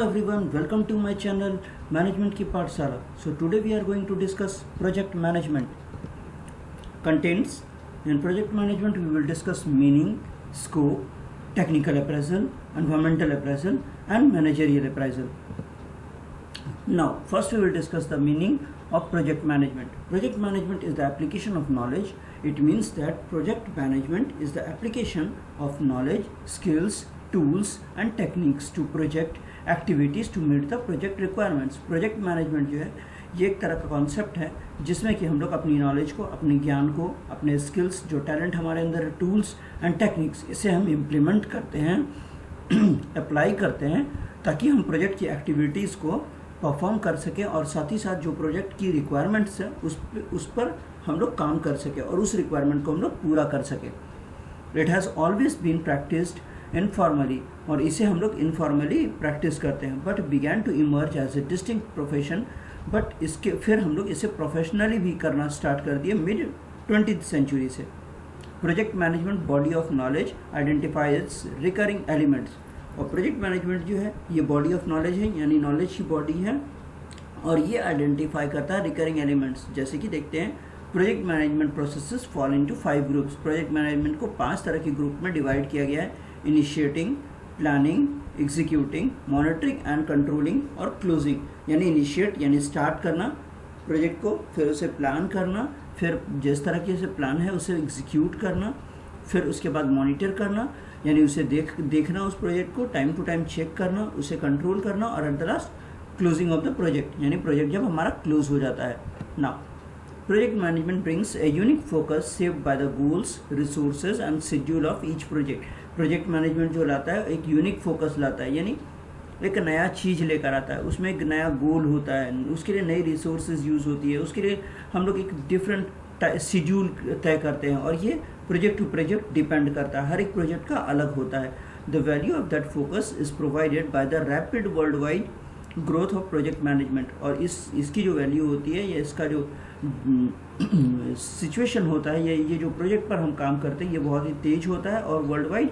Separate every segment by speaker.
Speaker 1: everyone, welcome to my channel Management की पाठशाला. So today we are going to discuss project management. Contents. In project management we will discuss meaning, scope, technical appraisal, environmental appraisal and managerial appraisal. Now first we will discuss the meaning of project management. Project management is the application of knowledge. It means that project management is the application of knowledge, skills, tools and techniques to project activities to meet the project requirements. Project management जो है ये एक तरह का concept है जिसमें कि हम लोग अपनी नॉलेज को, अपने ज्ञान को, अपने स्किल्स, जो टैलेंट हमारे अंदर है, टूल्स एंड टेक्निक्स, इसे हम इम्प्लीमेंट करते हैं, अप्लाई करते हैं ताकि हम प्रोजेक्ट की एक्टिविटीज़ को परफॉर्म कर सकें और साथ ही साथ जो प्रोजेक्ट की रिक्वायरमेंट्स है उस पर हम लोग काम कर सकें और उस रिक्वायरमेंट को हम लोग पूरा कर सकें. It has always been practised informally, और इसे हम लोग इनफॉर्मली प्रैक्टिस करते हैं, but began to emerge as a distinct profession. But इसके फिर हम लोग इसे प्रोफेशनली भी करना स्टार्ट कर दिए मिड 20th सेंचुरी से. Project management body of knowledge identifies recurring elements, और प्रोजेक्ट मैनेजमेंट जो है ये बॉडी ऑफ नॉलेज है, यानी नॉलेज की बॉडी है, और ये आइडेंटिफाई करता है रिकरिंग एलिमेंट्स. जैसे कि देखते हैं project management processes fall into 5 groups. Project management को 5 तरह के ग्रुप में डिवाइड किया गया है: initiating, planning, executing, monitoring and controlling और क्लोजिंग. यानी इनिशिएट यानी स्टार्ट करना प्रोजेक्ट को, फिर उसे प्लान करना, फिर जिस तरीके से प्लान है उसे एग्जीक्यूट करना, फिर उसके बाद मॉनिटर करना यानी उसे देखना, उस प्रोजेक्ट को टाइम टू टाइम चेक करना, उसे कंट्रोल करना, और at the last closing of the project यानी प्रोजेक्ट जब हमारा क्लोज हो जाता है. Now project management brings a unique focus shaped by the goals, resources and schedule of each project. Project management जो लाता है एक यूनिक फोकस लाता है, यानी एक नया चीज़ लेकर आता है, उसमें एक नया गोल होता है, उसके लिए नई रिसोर्सेज यूज़ होती है, उसके लिए हम लोग एक डिफरेंट शेड्यूल तय करते हैं, और ये प्रोजेक्ट टू प्रोजेक्ट डिपेंड करता है, हर एक प्रोजेक्ट का अलग होता है. The value of that focus is provided by the rapid world wide growth of project management. और इसकी जो वैल्यू होती है, या इसका जो सिचुएशन होता है, ये जो प्रोजेक्ट पर हम काम करते हैं ये बहुत ही तेज होता है और वर्ल्ड वाइड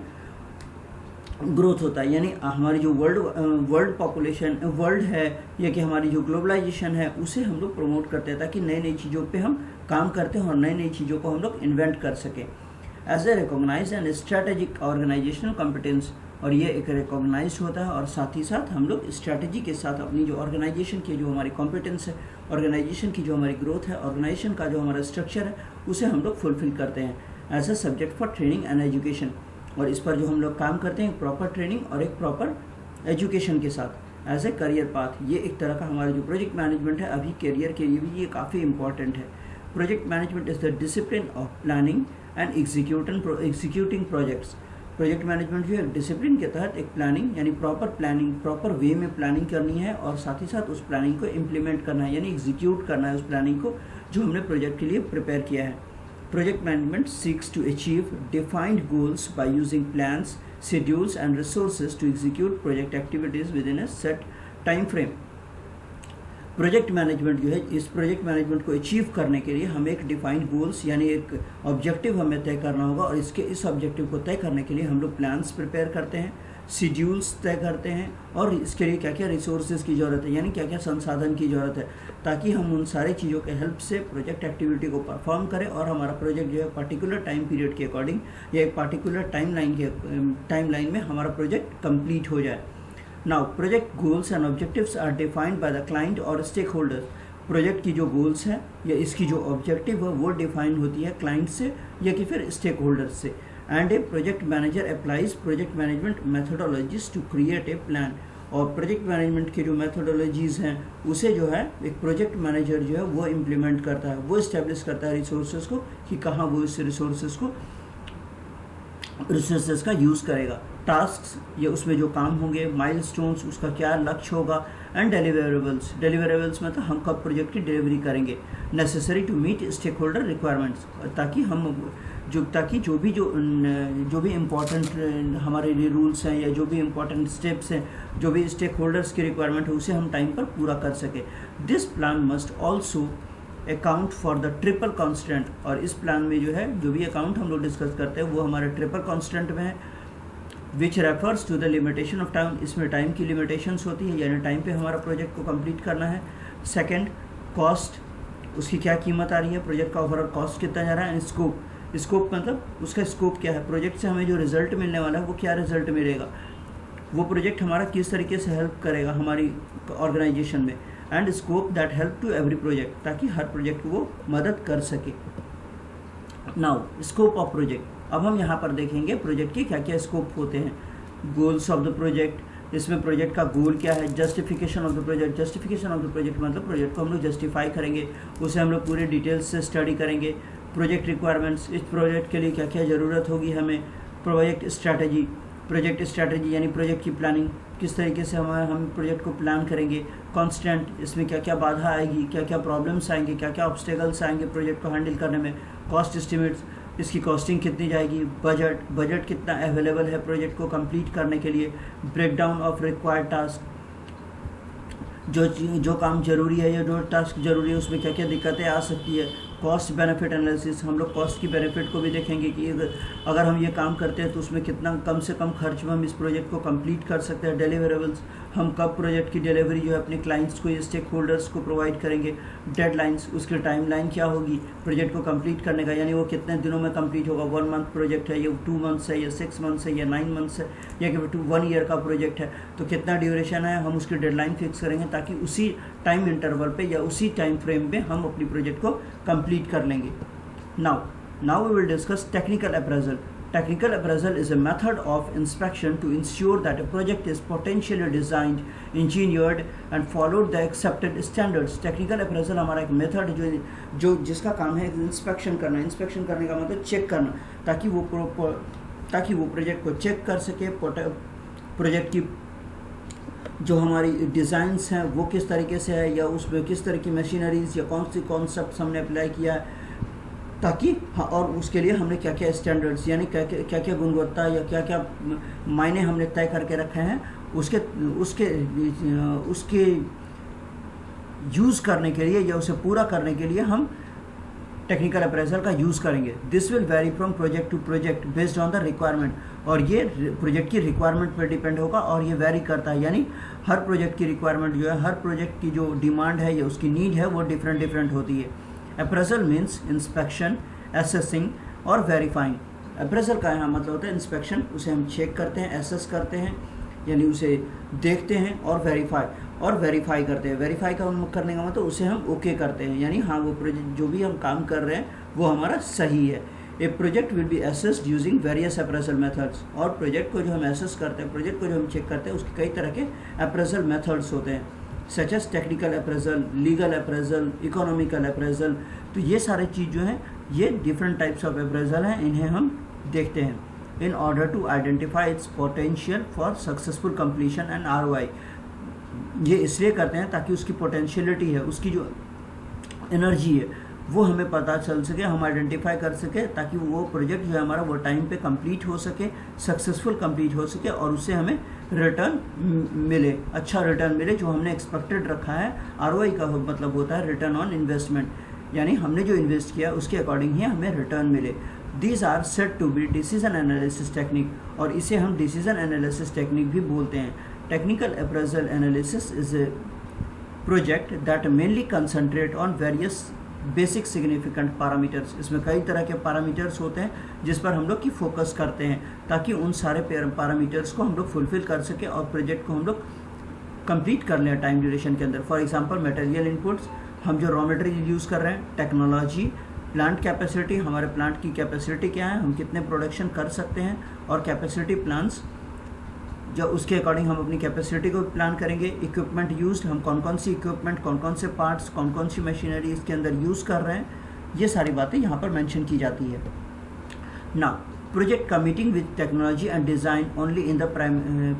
Speaker 1: ग्रोथ होता है. यानी हमारी जो वर्ल्ड पॉपुलेशन वर्ल्ड है, या कि हमारी जो ग्लोबलाइजेशन है, उसे हम लोग प्रमोट करते हैं ताकि नई नई चीज़ों पे हम काम करते हैं और नई नई चीज़ों को हम लोग इन्वेंट कर सकें. As a recognise and strategic organisational competence, और ये एक रिकॉग्नाइज होता है और साथ ही साथ हम लोग स्ट्रैटेजी के साथ अपनी जो ऑर्गेनाइजेशन की जो हमारी कॉम्पिटेंस है, ऑर्गेनाइजेशन की जो हमारी ग्रोथ है, ऑर्गेनाइजेशन का जो हमारा स्ट्रक्चर है, उसे हम लोग फुलफिल करते हैं as a subject for training and education. और इस पर जो हम लोग काम करते हैं एक प्रॉपर ट्रेनिंग और एक प्रॉपर एजुकेशन के साथ एज ए करियर पाथ. ये एक तरह का हमारा जो प्रोजेक्ट मैनेजमेंट है अभी करियर के लिए भी ये काफ़ी इंपॉर्टेंट है. Project management is the discipline of planning and executing projects. Project management जो है डिसिप्लिन के तहत एक प्लानिंग यानी प्रॉपर वे में प्लानिंग करनी है, और साथ ही साथ उस प्लानिंग को इम्प्लीमेंट करना है, यानी एग्जीक्यूट करना है उस प्लानिंग को जो हमने प्रोजेक्ट के लिए प्रिपेयर किया है. Project management seeks to achieve defined goals by using plans, schedules and resources to execute project activities within a set time frame. Project management जो है, इस प्रोजेक्ट मैनेजमेंट को अचीव करने के लिए हमें एक डिफाइंड गोल्स यानी एक ऑब्जेक्टिव हमें तय करना होगा, और इस ऑब्जेक्टिव को तय करने के लिए हम लोग प्लान्स प्रिपेयर करते हैं, शेड्यूल्स तय करते हैं, और इसके लिए क्या क्या रिसोर्सेज की ज़रूरत है यानी क्या क्या संसाधन की ज़रूरत है, ताकि हम उन सारी चीज़ों के हेल्प से प्रोजेक्ट एक्टिविटी को परफॉर्म करें और हमारा प्रोजेक्ट जो है पर्टिकुलर टाइम पीरियड के अकॉर्डिंग या एक पर्टिकुलर टाइम लाइन में हमारा प्रोजेक्ट कंप्लीट हो जाए. Now, project goals and objectives are defined by the client or stakeholders. Project की जो गोल्स हैं या इसकी जो ऑब्जेक्टिव है वो डिफाइन होती है क्लाइंट से या कि फिर स्टेक होल्डर्स से. And a project manager applies project management methodologies to create a plan. और प्रोजेक्ट मैनेजमेंट की जो मेथोडोलॉजीज़ हैं उसे जो है एक प्रोजेक्ट मैनेजर जो है वो इम्प्लीमेंट करता है, वो इस्टेब्लिश करता है रिसोर्सेज को कि कहाँ वो इस रिसोर्सेज का यूज़ करेगा, टास्क्स या उसमें जो काम होंगे, माइलस्टोन्स, उसका क्या लक्ष्य होगा, एंड डिलीवरेबल्स में तो हम कब प्रोजेक्ट की डिलीवरी करेंगे, necessary to meet stakeholder requirements, ताकि जो भी इम्पोर्टेंट हमारे लिए रूल्स हैं या जो भी इम्पोर्टेंट स्टेप्स हैं, जो भी स्टेक होल्डर्स की रिक्वायरमेंट है उसे हम टाइम पर पूरा कर सके. This plan must also account for the triple constant. और इस प्लान में जो है जो भी अकाउंट हम लोग डिस्कस करते हैं वो हमारे ट्रिपल कॉन्स्टेंट में है. Which refers to the limitation of time, इसमें टाइम की लिमिटेशंस होती है, यानी टाइम पे हमारा प्रोजेक्ट को कंप्लीट करना है। सेकंड, कॉस्ट, उसकी क्या कीमत आ रही है, प्रोजेक्ट का ओवरऑल कॉस्ट कितना जा रहा है। एंड स्कोप, स्कोप मतलब उसका स्कोप क्या है, प्रोजेक्ट से हमें जो रिजल्ट मिलने वाला है वो क्या रिजल्ट मिलेगा, वो प्रोजेक्ट हमारा किस तरीके से हेल्प करेगा हमारी ऑर्गेनाइजेशन में। And scope that help to every project, ताकि हर प्रोजेक्ट को वो मदद कर सके। नाउ स्कोप ऑफ प्रोजेक्ट, अब हम यहाँ पर देखेंगे प्रोजेक्ट के क्या क्या स्कोप होते हैं। गोल्स ऑफ द प्रोजेक्ट, इसमें प्रोजेक्ट का गोल क्या है। Justification of the project, justification of the project मतलब प्रोजेक्ट को हम लोग जस्टिफाई करेंगे, उसे हम लोग पूरे डिटेल्स से स्टडी करेंगे। प्रोजेक्ट रिक्वायरमेंट्स, इस प्रोजेक्ट के लिए क्या क्या ज़रूरत होगी हमें। प्रोजेक्ट स्ट्रैटेजी, प्रोजेक्ट स्ट्रैटेजी यानी प्रोजेक्ट की प्लानिंग, किस तरीके से हम प्रोजेक्ट को प्लान करेंगे। कॉन्स्टेंट, इसमें क्या क्या बाधा आएगी, क्या क्या प्रॉब्लम्स आएंगे, क्या क्या ऑब्स्टेकल्स आएंगे प्रोजेक्ट को हैंडल करने में। कॉस्ट एस्टिमेट्स, इसकी कॉस्टिंग कितनी जाएगी। बजट, बजट कितना अवेलेबल है प्रोजेक्ट को कंप्लीट करने के लिए। ब्रेकडाउन ऑफ रिक्वायर्ड टास्क, जो काम जरूरी है या जो टास्क जरूरी है उसमें क्या क्या दिक्कतें आ सकती है। कॉस्ट बेनिफिट एनालिसिस, हम लोग कॉस्ट की बेनिफिट को भी देखेंगे कि अगर हम ये काम करते हैं तो उसमें कितना कम से कम खर्च में हम इस प्रोजेक्ट को कंप्लीट कर सकते हैं। डिलीवरेबल्स, हम कब प्रोजेक्ट की डिलीवरी जो है अपने क्लाइंट्स को या स्टेक होल्डर्स को प्रोवाइड करेंगे। डेडलाइंस, उसकी टाइमलाइन क्या होगी प्रोजेक्ट को कंप्लीट करने का, यानी वो कितने दिनों में कंप्लीट होगा। 1 मंथ प्रोजेक्ट है या 2 मंथ्स है या 6 मंथ्स है या 9 मंथ्स है या कि 1 ईयर का प्रोजेक्ट है, तो कितना ड्यूरेशन है, हम उसकी डेडलाइन फिक्स करेंगे ताकि उसी टाइम इंटरवल पे या उसी टाइम फ्रेम में हम अपनी प्रोजेक्ट को कंप्लीट कर लेंगे। Now we will discuss technical appraisal. Technical appraisal is a method of inspection to ensure that a project is potentially designed, engineered and followed the accepted standards. Technical appraisal हमारा एक method जो जिसका काम है inspection करना। Inspection करने का मतलब चेक करना, ताकि वो प्रोजेक्ट को चेक कर सके, प्रोजेक्ट की जो हमारी डिज़ाइंस हैं वो किस तरीके से है या उसमें किस तरह की मशीनरीज या कौन सी कॉन्सेप्ट हमने अप्लाई किया है, ताकि हाँ, और उसके लिए हमने क्या क्या स्टैंडर्ड्स यानी क्या क्या गुणवत्ता या क्या क्या मायने हमने तय करके रखे हैं, उसके यूज़ करने के लिए या उसे पूरा करने के लिए हम टेक्निकल अप्रेजल का यूज़ करेंगे। This will vary from project to project based on the requirement, और ये प्रोजेक्ट की रिक्वायरमेंट पर डिपेंड होगा और ये वेरी करता है, यानी हर प्रोजेक्ट की रिक्वायरमेंट जो है, हर प्रोजेक्ट की जो डिमांड है या उसकी नीड है वो डिफरेंट होती है। अप्रेजल मीन्स इंस्पेक्शन, असेसिंग और वेरीफाइंग। अप्रेजल का यहाँ मतलब होता है इंस्पेक्शन, उसे हम चेक करते हैं, एसेस करते हैं यानी उसे देखते हैं, और वेरीफाई करते हैं। वेरीफाई करने का मतलब उसे हम ओके करते हैं, यानी हाँ वो प्रोजेक्ट जो भी हम काम कर रहे हैं वो हमारा सही है। A project will be assessed using various appraisal methods, और प्रोजेक्ट को जो हम एसेस करते हैं, प्रोजेक्ट को जो हम चेक करते हैं उसके कई तरह के अप्रेजल मेथड्स होते हैं, such as technical appraisal, legal appraisal, economical appraisal. तो ये सारे चीज़ जो हैं ये डिफरेंट टाइप्स ऑफ अप्रेजल हैं, इन्हें हम देखते हैं in order to identify its potential for successful completion and ROI। ये इसलिए करते हैं ताकि उसकी पोटेंशियलिटी है, उसकी जो एनर्जी है वो हमें पता चल सके, हम आइडेंटिफाई कर सके, ताकि वो प्रोजेक्ट जो है हमारा वो टाइम पे कंप्लीट हो सके, सक्सेसफुल कंप्लीट हो सके और उससे हमें रिटर्न मिले, अच्छा रिटर्न मिले जो हमने एक्सपेक्टेड रखा है। ROI का मतलब होता है रिटर्न ऑन इन्वेस्टमेंट, यानी हमने जो इन्वेस्ट किया उसके अकॉर्डिंग ही हमें रिटर्न मिले। These are said to be decision analysis technique, और इसे हम डिसीजन एनालिसिस टेक्निक भी बोलते हैं। Technical appraisal analysis is a project that mainly concentrate on various basic significant parameters. इसमें कई तरह के पैरामीटर्स होते हैं जिस पर हम लोग की फोकस करते हैं, ताकि उन सारे पैरामीटर्स को हम लोग फुलफिल कर सके और प्रोजेक्ट को हम लोग कंप्लीट कर लें टाइम ड्यूरेशन के अंदर। फॉर एग्जांपल मटेरियल इनपुट्स, हम जो रॉ मटेरियल यूज़ कर रहे हैं, टेक्नोलॉजी, प्लांट कैपेसिटी, हमारे प्लांट की कैपेसिटी क्या है, हम कितने प्रोडक्शन कर सकते हैं, और कैपेसिटी प्लान्स जो उसके अकॉर्डिंग हम अपनी कैपेसिटी को प्लान करेंगे। इक्विपमेंट यूज्ड, हम कौन से इक्विपमेंट, कौन से पार्ट्स, कौन सी मशीनरी इसके अंदर यूज़ कर रहे हैं, ये सारी बातें यहाँ पर मेंशन की जाती है। ना project committing with technology and design only in the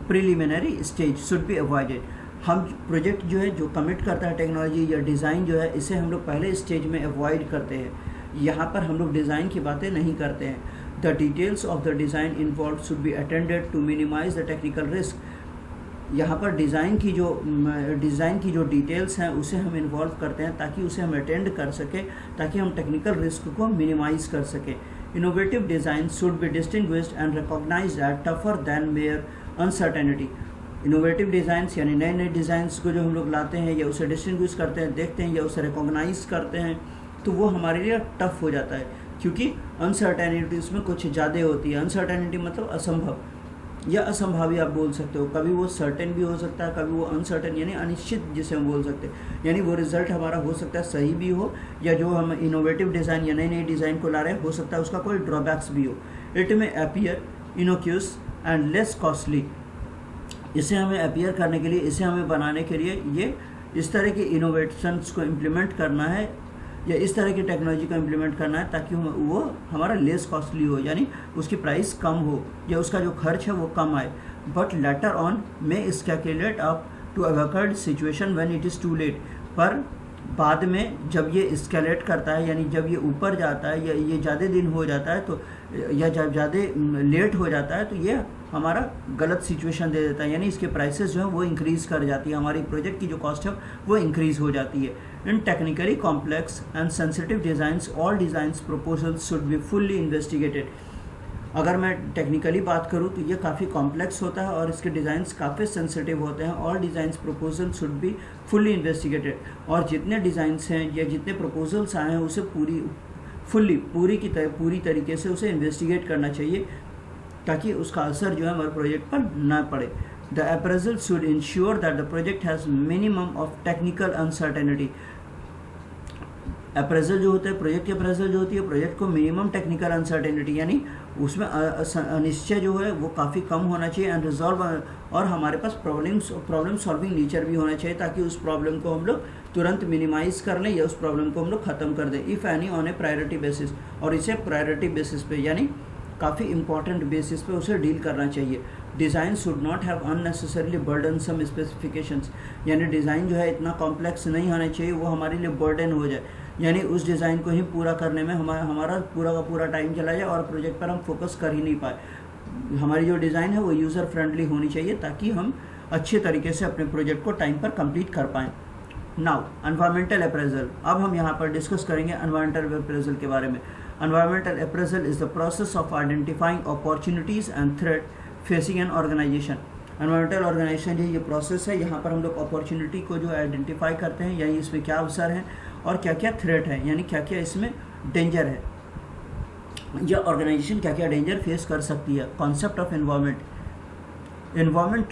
Speaker 1: preliminary stage should be avoided. हम प्रोजेक्ट जो है जो कमिट करता है टेक्नोलॉजी या डिज़ाइन जो है, इसे हम लोग पहले स्टेज में अवॉइड करते हैं। यहाँ पर हम लोग डिज़ाइन की बातें नहीं करते हैं। The details of the design involved should be attended to minimize the technical risk. यहाँ पर डिज़ाइन की जो डिटेल्स हैं उसे हम इन्वॉल्व करते हैं ताकि उसे हम अटेंड कर सकें, ताकि हम टेक्निकल रिस्क को मिनिमाइज़ कर सकें। Innovative design should be distinguished and recognised as tougher than major uncertainty. Innovative designs यानी नए नए डिज़ाइंस को जो हम लोग लाते हैं या उसे डिस्टिंग्विश करते हैं, देखते हैं या उसे रिकॉग्नाइज करते हैं, तो वो हमारे लिए टफ हो जाता है, क्योंकि अनसर्टेनिटी उसमें कुछ ज़्यादा होती है। अनसर्टेनिटी मतलब असंभव या असंभावी आप बोल सकते हो। कभी वो सर्टेन भी हो सकता है, कभी वो अनसर्टेन यानी अनिश्चित जिसे हम बोल सकते हैं। यानी वो रिजल्ट हमारा हो सकता है सही भी हो, या जो हम इनोवेटिव डिज़ाइन या नई नई डिज़ाइन को ला रहे हैं हो सकता है उसका कोई ड्रॉबैक्स भी हो। इट में appear innocuous and less costly. इसे हमें अपीयर करने के लिए, इसे हमें बनाने के लिए ये इस तरह के इनोवेशंस को इम्प्लीमेंट करना है या इस तरह की टेक्नोलॉजी को इम्प्लीमेंट करना है ताकि वो हमारा लेस कॉस्टली हो, यानी उसकी प्राइस कम हो या उसका जो खर्च है वो कम आए। But later on may escalate up to awkward situation when it is too late. पर बाद में जब ये स्केलेट करता है, यानी जब ये ऊपर जाता है या ये ज़्यादा दिन हो जाता है तो, या जब ज़्यादा लेट हो जाता है तो ये हमारा गलत सिचुएशन दे देता है, यानी इसके प्राइसेस जो है वो इंक्रीज़ कर जाती है, हमारी प्रोजेक्ट की जो कॉस्ट है वो इंक्रीज़ हो जाती है। In technically complex and sensitive designs all designs proposals should be fully investigated. अगर मैं टेक्निकली बात करूँ तो ये काफ़ी कॉम्प्लेक्स होता है और इसके डिज़ाइंस काफ़ी सेंसिटिव होते हैं। All designs proposal should be fully investigated, और जितने डिज़ाइंस हैं या जितने प्रपोजल्स आए हैं उसे पूरी तरीके से उसे इन्वेस्टिगेट करना चाहिए ताकि उसका असर जो है हमारे प्रोजेक्ट पर ना पड़े। The appraisal should ensure that the project has minimum of technical uncertainty. Appraisal जो होता है, प्रोजेक्ट की अप्रेजल जो होती है, प्रोजेक्ट को मिनिमम टेक्निकल अनसर्टेनिटी यानी उसमें अनिश्चय जो है वो काफ़ी कम होना चाहिए, एंड रिजॉल्व, और हमारे पास प्रॉब्लम सॉल्विंग नेचर भी होना चाहिए ताकि उस प्रॉब्लम को हम लोग तुरंत मिनिमाइज़ कर लें या उस प्रॉब्लम को हम लोग ख़त्म कर दें। If any on A priority basis, और इसे प्रायोरिटी बेसिस पे यानी काफ़ी इंपॉर्टेंट बेसिस पे उसे डील करना चाहिए। Design should not have unnecessarily burdensome specifications, यानी डिज़ाइन जो है इतना कॉम्प्लेक्स नहीं होना चाहिए वो हमारे लिए बर्डन हो जाए, यानी उस डिज़ाइन को ही पूरा करने में हमारा पूरा का पूरा टाइम चला जाए और प्रोजेक्ट पर हम फोकस कर ही नहीं पाए। हमारी जो डिज़ाइन है वो यूज़र फ्रेंडली होनी चाहिए ताकि हम अच्छे तरीके से अपने प्रोजेक्ट को टाइम पर कंप्लीट कर पाएँ। नाउ एनवायरमेंटल अप्रेजल, अब हम यहाँ पर डिस्कस करेंगे एनवायरमेंटल अप्रेजल के बारे में। Environmental appraisal is the process of identifying opportunities and threat facing an organization. Environmental organization जो ये प्रोसेस है, यहाँ पर हम लोग अपॉर्चुनिटी को जो आइडेंटिफाई करते हैं, यानी इसमें क्या अवसर हैं और क्या क्या थ्रेट है, यानी क्या क्या इसमें डेंजर है या ऑर्गेनाइजेशन क्या क्या डेंजर फेस कर सकती है। Concept of environment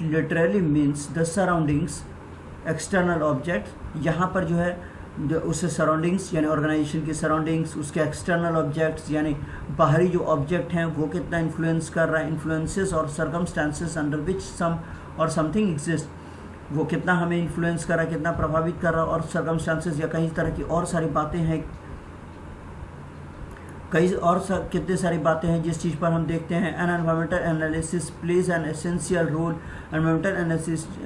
Speaker 1: literally means the surroundings external object. यहाँ पर जो है जो उससे सराउंडिंग्स यानी ऑर्गेनाइजेशन की सराउंडिंग्स, उसके एक्सटर्नल ऑब्जेक्ट्स यानी बाहरी जो ऑब्जेक्ट हैं वो कितना इन्फ्लुएंस कर रहा है, इन्फ्लुएंसेस और सर्कमस्टांसेस अंडर विच सम और समथिंग एग्जिस्ट, वो कितना हमें इन्फ्लुएंस कर रहा है, कितना प्रभावित कर रहा है, और सर्कमस्टांसेस या कई तरह की और सारी बातें हैं, कितने सारी बातें हैं जिस चीज़ पर हम देखते हैं। An environmental analysis plays an essential role. Environmental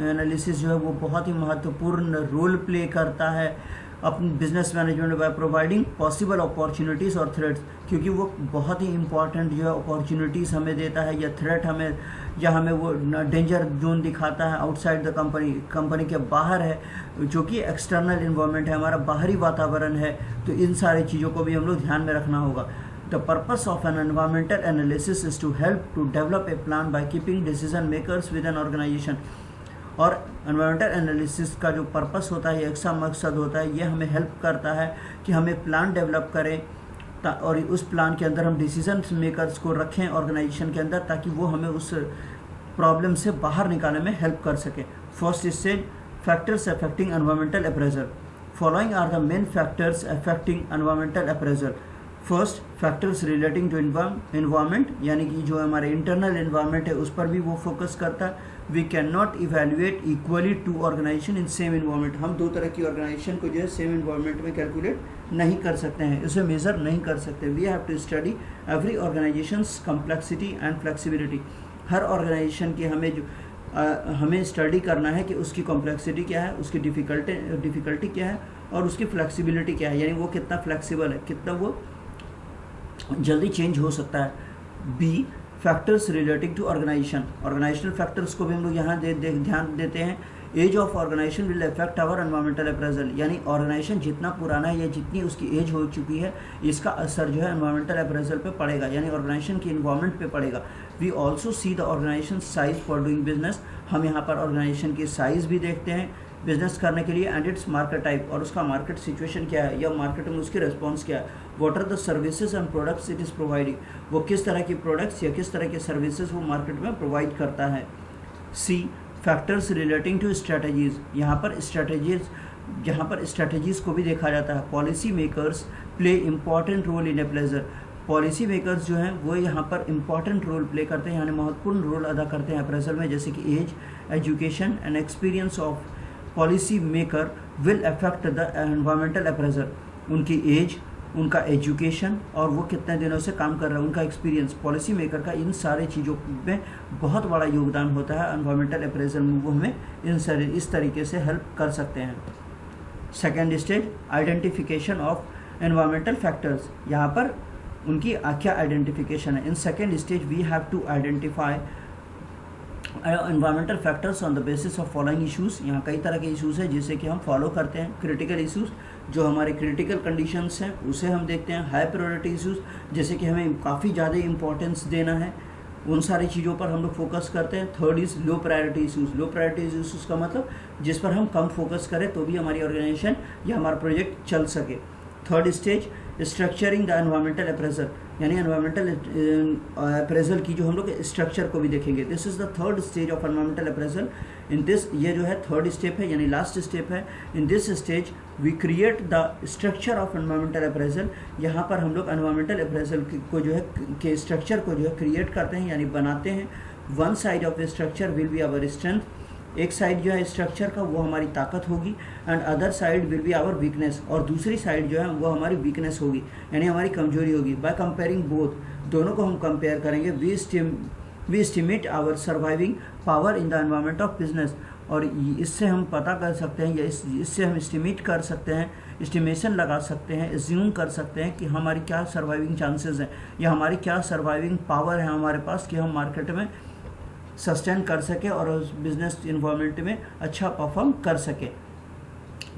Speaker 1: analysis जो है वो बहुत ही महत्वपूर्ण रोल प्ले करता है अपनी business management by providing possible opportunities और थ्रेट्स, क्योंकि वो बहुत ही इंपॉर्टेंट जो है अपॉर्चुनिटीज़ हमें देता है या थ्रेट हमें, या हमें वो डेंजर जोन दिखाता है आउटसाइड द कंपनी के बाहर है, जो कि एक्सटर्नल इन्वायरमेंट है, हमारा बाहरी वातावरण है। तो इन सारी चीज़ों को भी हम लोग ध्यान में रखना होगा। The purpose of an environmental analysis is to help to develop a plan by keeping decision makers with an organisation. और एनवायरमेंटल एनालिसिस का जो पर्पस होता है, एक सा मकसद होता है, ये हमें हेल्प करता है कि हम एक प्लान डेवलप करें और उस प्लान के अंदर हम डिसीजन मेकर्स को रखें ऑर्गेनाइजेशन के अंदर, ताकि वो हमें उस प्रॉब्लम से बाहर निकालने में हेल्प कर सकें। First stage factors affecting environmental appraisal. Following are the main factors affecting environmental appraisal. First factors relating to environment, यानी कि जो हमारे इंटरनल इन्वायरमेंट है उस पर भी वो फोकस करता है। We can not evaluate equally to organisation in same environment. हम दो तरह की ऑर्गेनाइजेशन को जो है सेम इन्वायरमेंट में कैलकुलेट नहीं कर सकते हैं, इसे मेज़र नहीं कर सकते। We have to study every organisation's complexity and flexibility. हर ऑर्गेनाइजेशन की हमें स्टडी करना है कि उसकी कॉम्प्लेक्सिटी क्या है, उसकी डिफ़िकल्टी क्या है और उसकी फ्लेक्सिबिलिटी क्या है, यानी वो कितना फ्लेक्सिबल है, कितना वो जल्दी चेंज हो सकता है। B factors relating to organisation. Organisational factors को भी हम लोग यहाँ ध्यान देते हैं age of organisation will affect our environmental appraisal, यानी ऑर्गेनाइजेशन जितना पुराना है या जितनी उसकी एज हो चुकी है इसका असर जो है एनवायरमेंटल अप्रेजल पे पड़ेगा, यानी ऑर्गेनाइजेशन की इन्वायरमेंट पे पड़ेगा। We also see the organisation size for doing business, हम यहाँ पर ऑर्गेनाइजेशन की साइज़ भी देखते हैं बिजनेस करने के लिए, एंड इट्स मार्केट टाइप, और उसका मार्केट सिचुएशन क्या है या मार्केट में उसकी रिस्पॉन्स क्या है। What are the services and products it is providing, वो किस तरह की प्रोडक्ट्स या किस तरह के सर्विसेज वो मार्केट में प्रोवाइड करता है। C factors relating to strategies, यहाँ पर स्ट्रैटेजीज़ को भी देखा जाता है। Policy makers play important role in a pleasure, policy makers जो हैं वो यहाँ पर इम्पॉर्टेंट रोल प्ले करते हैं, यानी महत्वपूर्ण रोल अदा करते हैं अप्रेजल में, जैसे कि age, education and experience of policy maker will affect the environmental appraisal. उनकी एज, उनका एजुकेशन और वो कितने दिनों से काम कर रहा है, उनका एक्सपीरियंस, पॉलिसी मेकर का इन सारे चीज़ों में बहुत बड़ा योगदान होता है एनवायरमेंटल अप्रेजल में, वो हमें इस तरीके से हेल्प कर सकते हैं। Second stage identification of environmental factors, यहाँ पर उनकी क्या आइडेंटिफिकेशन है। In second stage we have to identify environmental factors on the basis of following issues, यहाँ कई तरह के इशूज़ हैं जिसे कि हम फॉलो करते हैं। क्रिटिकल इशूज़, जो हमारे क्रिटिकल कंडीशंस हैं उसे हम देखते हैं। हाई प्रायोरिटी इशूज़, जैसे कि हमें काफ़ी ज़्यादा इंपॉर्टेंस देना है, उन सारी चीज़ों पर हम लोग फोकस करते हैं। Third is low priority issues, low priority issues का मतलब जिस पर हम कम फोकस करें तो भी हमारी ऑर्गेनाइजेशन या हमारा प्रोजेक्ट चल सके। Third stage structuring the environmental appraisal, यानी एनवायरमेंटल अप्रेजल की जो हम लोग स्ट्रक्चर को भी देखेंगे। This is the third stage of environmental appraisal. In this, ये जो है थर्ड स्टेप है यानी लास्ट स्टेप है। In this stage we create the structure of environmental appraisal, यहाँ पर हम लोग एनवायरमेंटल अप्रेजल को जो है के स्ट्रक्चर को जो है क्रिएट करते हैं यानी बनाते हैं। One side of structure will be our strength, एक साइड जो है स्ट्रक्चर का वो हमारी ताकत होगी, and other side will be our weakness, और दूसरी साइड जो है वो हमारी वीकनेस होगी यानी हमारी कमजोरी होगी। बाय कंपेयरिंग बोथ, दोनों को हम कंपेयर करेंगे। We estimate our surviving power in the environment of business, और इससे हम पता कर सकते हैं या इससे हम एस्टिमेट कर सकते हैं, एस्टिमेशन लगा सकते हैं, एज्यूम कर सकते हैं कि हमारी क्या सर्वाइविंग चांसेस हैं या हमारी क्या सर्वाइविंग पावर है हमारे पास कि हम मार्केट में सस्टेन कर सके और उस बिजनेस इन्वायरमेंट में अच्छा परफॉर्म कर सके।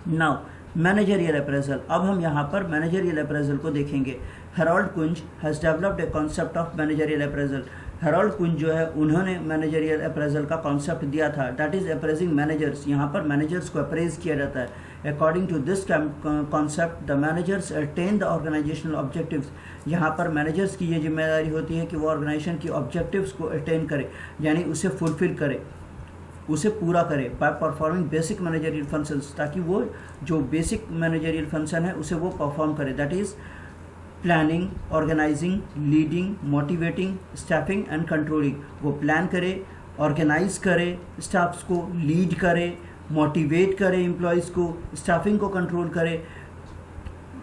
Speaker 1: नाउ मैनेजरियल अप्रेजल, अब हम यहाँ पर मैनेजरियल अप्रेजल को देखेंगे। Harold Koontz has developed a concept of managerial appraisal, Harold Koontz जो है उन्होंने मैनेजरियल अप्रेजल का कॉन्सेप्ट दिया था, दैट इज़ अप्रेजिंग मैनेजर्स, यहाँ पर मैनेजर्स को अप्रेज किया जाता है। According to this concept the managers attain the organisational objectives, यहाँ पर मैनेजर्स की ये जिम्मेदारी होती है कि वो ऑर्गेनाइजेशन की ऑब्जेक्टिव्स को अटेन करे यानी उसे फुलफिल करे, उसे पूरा करे by performing basic managerial functions, ताकि वो जो बेसिक मैनेजरियल फंक्शन है उसे वो परफॉर्म करे, that is planning, organising, leading, motivating, staffing and controlling. वो प्लान करे, ऑर्गेनाइज करे, स्टाफ्स को लीड करे, मोटिवेट करे एम्प्लॉयज़ को, स्टाफिंग को कंट्रोल करे,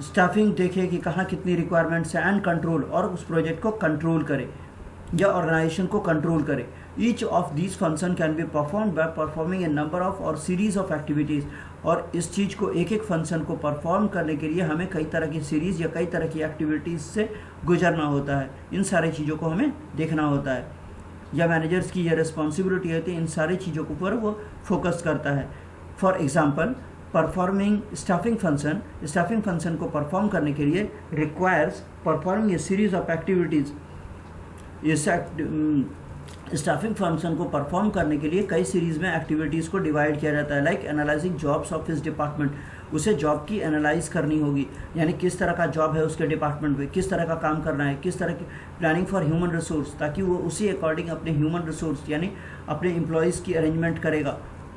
Speaker 1: स्टाफिंग देखे कि कहाँ कितनी रिक्वायरमेंट्स है, एंड कंट्रोल, और उस प्रोजेक्ट को कंट्रोल करे या ऑर्गेनाइजेशन को कंट्रोल करे। Each of these function can be perform by performing A number of और सीरीज ऑफ एक्टिविटीज़, और इस चीज़ को एक एक फंक्शन को परफॉर्म करने के लिए हमें कई तरह की सीरीज़ या कई तरह की एक्टिविटीज़ से गुजरना होता है। इन सारी चीज़ों को हमें देखना होता है या मैनेजर्स की यह रिस्पॉन्सिबिलिटी होती है, इन सारी चीज़ों के ऊपर वो फोकस करता है। For example performing staffing function को परफॉर्म करने के लिए requires performing A series of activities. Staffing function को परफॉर्म करने के लिए कई सीरीज़ में एक्टिविटीज़ को डिवाइड किया जाता है, like analysing jobs of his department, उसे जॉब की एनालाइज करनी होगी यानी किस तरह का जॉब है उसके डिपार्टमेंट में, किस तरह का काम करना है, किस तरह की प्लानिंग फॉर ह्यूमन रिसोर्स, ताकि वो उसी अकॉर्डिंग अपने ह्यूमन रिसोर्स यानी अपने एम्प्लॉयज़ की अरेंजमेंट करेगा,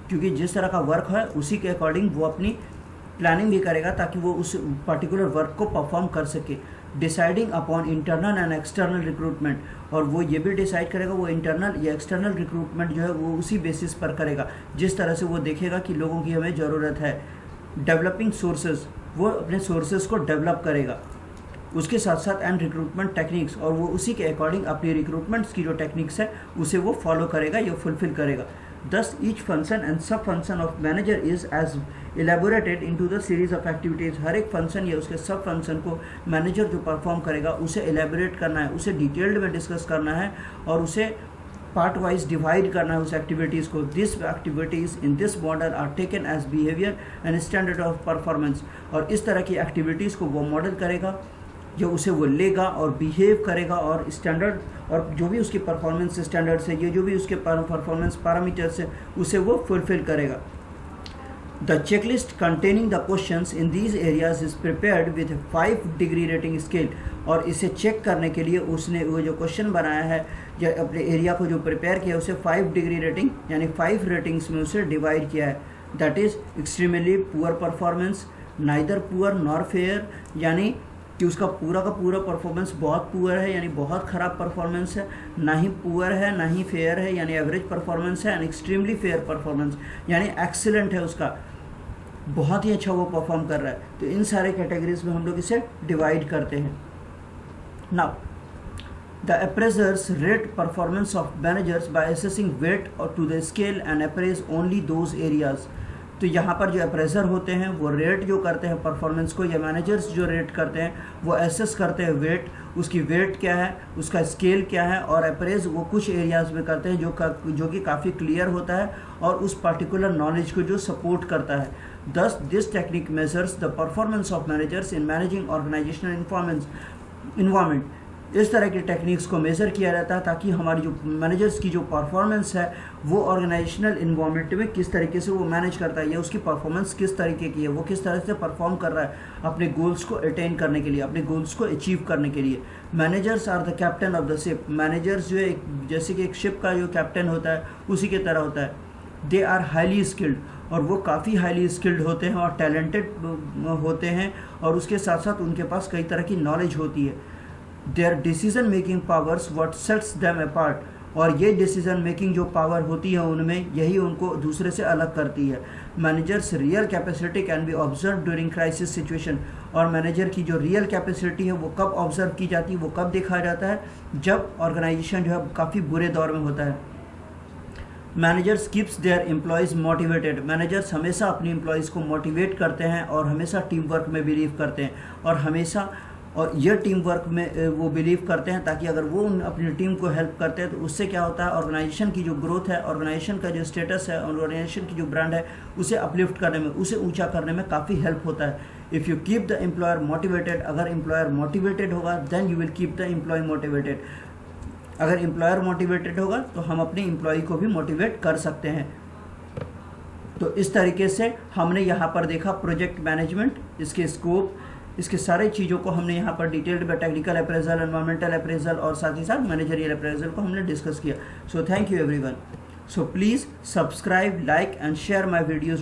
Speaker 1: क्योंकि जिस तरह का वर्क है उसी के अकॉर्डिंग वो अपनी प्लानिंग भी करेगा ताकि वो उस पर्टिकुलर वर्क को परफॉर्म कर सके। Deciding upon internal and external recruitment, और वो ये भी डिसाइड करेगा वो इंटरनल या एक्सटर्नल रिक्रूटमेंट जो है वो उसी बेसिस पर करेगा जिस तरह से वो देखेगा कि लोगों की हमें ज़रूरत है। डेवलपिंग सोर्सेज, वो अपने सोर्सेज को डेवलप करेगा, उसके साथ साथ एंड रिक्रूटमेंट टेक्निक्स, और वो उसी के अकॉर्डिंग अपनी रिक्रूटमेंट्स की जो टेक्निक्स है उसे वो फॉलो करेगा या फुलफिल करेगा। Thus, each function and sub-function of manager is as elaborated into the series of activities. हर एक फंक्शन या उसके सब फंक्शन को मैनेजर जो परफॉर्म करेगा उसे एलेबोरेट करना है, उसे डिटेल्ड में डिस्कस करना है और उसे पार्ट वाइज डिवाइड करना है उस एक्टिविटीज़ को। This activities in this model are taken as behaviour and standard of performance. और इस तरह की एक्टिविटीज़ को वो मॉडल करेगा, जो उसे वो लेगा और बिहेव करेगा और स्टैंडर्ड और जो भी उसकी परफॉर्मेंस स्टैंडर्ड्स है, ये जो भी उसके परफॉर्मेंस पैरामीटर्स है, उसे वो फुलफिल करेगा। The checklist containing the questions in these areas is prepared with a 5 degree rating scale। और इसे चेक करने के लिए उसने वो जो क्वेश्चन बनाया है या अपने एरिया को जो प्रिपेयर किया उसे 5 डिग्री रेटिंग यानी 5 रेटिंग्स में उसे डिवाइड किया है। That is extremely poor performance, neither poor nor fair, यानी कि उसका पूरा का पूरा परफॉर्मेंस बहुत पुअर है यानी बहुत ख़राब परफॉर्मेंस है, ना ही पुअर है ना ही फेयर है यानी एवरेज परफॉर्मेंस है, एंड एक्सट्रीमली फेयर परफॉर्मेंस यानी एक्सीलेंट है, उसका बहुत ही अच्छा वो परफॉर्म कर रहा है। तो इन सारे कैटेगरीज में हम लोग इसे डिवाइड करते हैं। Now the appraisers rate performance of managers by assessing weight or to the scale and appraise only those areas. तो यहाँ पर जो अप्रेजर होते हैं वो रेट जो करते हैं परफॉर्मेंस को, या मैनेजर्स जो रेट करते हैं वो एसेस करते हैं वेट, उसकी वेट क्या है, उसका स्केल क्या है, और अप्रेज वो कुछ एरियाज़ में करते हैं जो कि काफ़ी क्लियर होता है और उस पर्टिकुलर नॉलेज को जो सपोर्ट करता है। Thus, this technique measures the performance of managers in managing organizational environment। इस तरह की टेक्निक्स को मेज़र किया जाता है ताकि हमारी जो मैनेजर्स की जो परफॉर्मेंस है वो ऑर्गेनाइजेशनल इन्वायरमेंट में किस तरीके से वो मैनेज करता है, या उसकी परफॉर्मेंस किस तरीके की है, वो किस तरह से परफॉर्म कर रहा है अपने गोल्स को अटेन करने के लिए, अपने गोल्स को अचीव करने के लिए। Managers are the captain of the ship. Managers जो है जैसे कि एक शिप का जो कैप्टन होता है उसी की तरह होता है। दे आर हाईली स्किल्ड, और वो काफ़ी हाईली स्किल्ड होते हैं और टैलेंटेड होते हैं, और उसके साथ साथ उनके पास कई तरह की नॉलेज होती है। There decision making powers what sets them apart, और ये डिसीजन मेकिंग जो पावर होती है उनमें, यही उनको दूसरे से अलग करती है। Managers real capacity can be observe during crisis situation, और मैनेजर की जो रियल कैपेसिटी है वो कब ऑब्जर्व की जाती है, वो कब देखा जाता है, जब ऑर्गेनाइजेशन जो है काफ़ी बुरे दौर में होता है। Managers keeps there employees motivated. Managers हमेशा अपनी एम्प्लॉयज़ को मोटिवेट करते हैं और हमेशा टीम वर्क में बिलीव करते हैं, और हमेशा और ये टीम वर्क में वो बिलीव करते हैं ताकि अगर वो अपनी टीम को हेल्प करते हैं तो उससे क्या होता है, ऑर्गेनाइजेशन की जो ग्रोथ है, ऑर्गेनाइजेशन का जो स्टेटस है, ऑर्गेनाइजेशन की जो ब्रांड है उसे अपलिफ्ट करने में, उसे ऊंचा करने में काफ़ी हेल्प होता है। If you keep the employer motivated, अगर एम्प्लॉयर मोटिवेटेड होगा then you will keep the employ motivated. अगर एम्प्लॉयर मोटिवेटेड होगा तो हम अपने एम्प्लॉय को भी मोटिवेट कर सकते हैं। तो इस तरीके से हमने यहाँ पर देखा प्रोजेक्ट मैनेजमेंट, इसके स्कोप, इसके सारे चीज़ों को हमने यहाँ पर डिटेल्ड में टेक्निकल अप्रेजल, एनवायरमेंटल अप्रेजल और साथ ही साथ मैनेजरियल अप्रेजल को हमने डिस्कस किया। So thank you everyone. So please subscribe, like and share my videos.